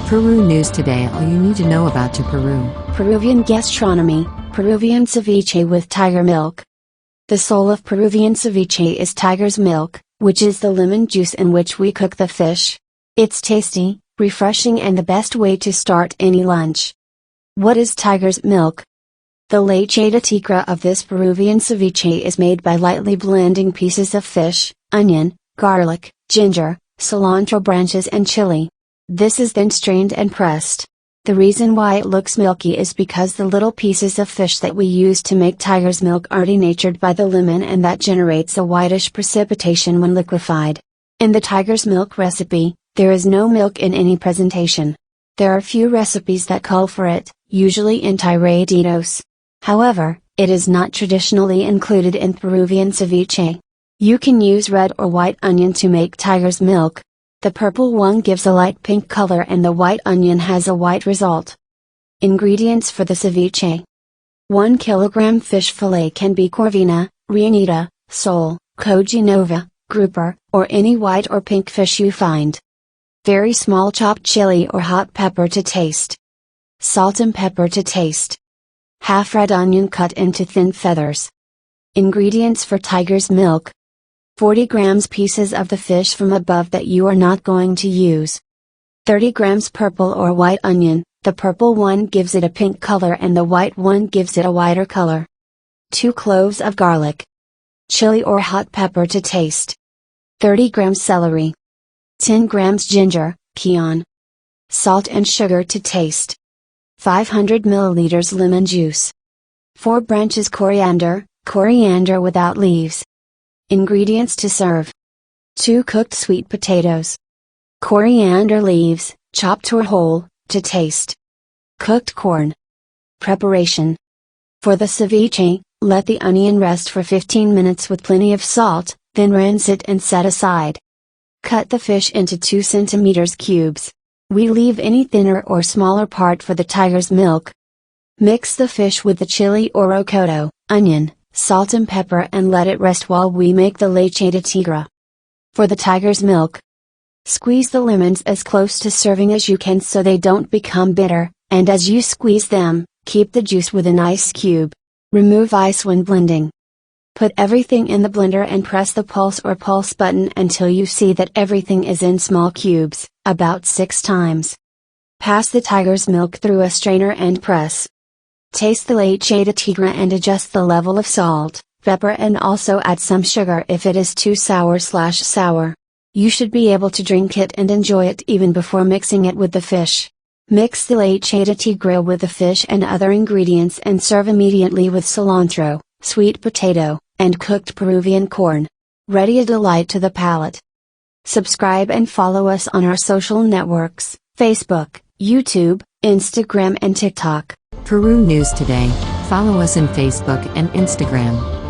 Peru News Today. All you need to know about Peru. Peruvian Gastronomy, Peruvian Ceviche with tiger milk. The soul of Peruvian ceviche is tiger's milk, which is the lemon juice in which we cook the fish. It's tasty, refreshing and the best way to start any lunch. What is tiger's milk? The leche de tigre of this Peruvian ceviche is made by lightly blending pieces of fish, onion, garlic, ginger, cilantro branches and chili. This is then strained and pressed. The reason why it looks milky is because the little pieces of fish that we use to make tiger's milk are denatured by the lemon, and that generates a whitish precipitation when liquefied. In the tiger's milk recipe, there is no milk in any presentation. There are few recipes that call for it, usually in tiraditos. However, it is not traditionally included in Peruvian ceviche. You can use red or white onion to make tiger's milk. The purple one gives a light pink color and the white onion has a white result. Ingredients for the ceviche: 1 kilogram fish fillet can be corvina, rianita, sole, coginova, grouper, or any white or pink fish you find. Very small chopped chili or hot pepper to taste. Salt and pepper to taste. Half red onion cut into thin feathers. Ingredients for tiger's milk: 40 grams pieces of the fish from above that you are not going to use. 30 grams purple or white onion, the purple one gives it a pink color and the white one gives it a whiter color. 2 cloves of garlic. Chili or hot pepper to taste. 30 grams celery. 10 grams ginger, cayenne. Salt and sugar to taste. 500 milliliters lemon juice. 4 branches coriander, coriander without leaves. Ingredients to serve: 2 cooked sweet potatoes. Coriander leaves, chopped or whole, to taste. Cooked corn. Preparation: for the ceviche, let the onion rest for 15 minutes with plenty of salt, then rinse it and set aside. Cut the fish into 2 cm cubes. We leave any thinner or smaller part for the tiger's milk. Mix the fish with the chili or rocoto, onion, salt and pepper and let it rest while we make the leche de tigre. For the tiger's milk, squeeze the lemons as close to serving as you can so they don't become bitter, and as you squeeze them, keep the juice with an ice cube. Remove ice when blending. Put everything in the blender and press the pulse or pulse button until you see that everything is in small cubes, about 6 times. Pass the tiger's milk through a strainer and press. Taste the leche de tigre and adjust the level of salt, pepper and also add some sugar if it is too sour. You should be able to drink it and enjoy it even before mixing it with the fish. Mix the leche de tigre with the fish and other ingredients and serve immediately with cilantro, sweet potato, and cooked Peruvian corn. Ready, a delight to the palate. Subscribe and follow us on our social networks, Facebook, YouTube, Instagram and TikTok. Peru News Today. Follow us on Facebook and Instagram.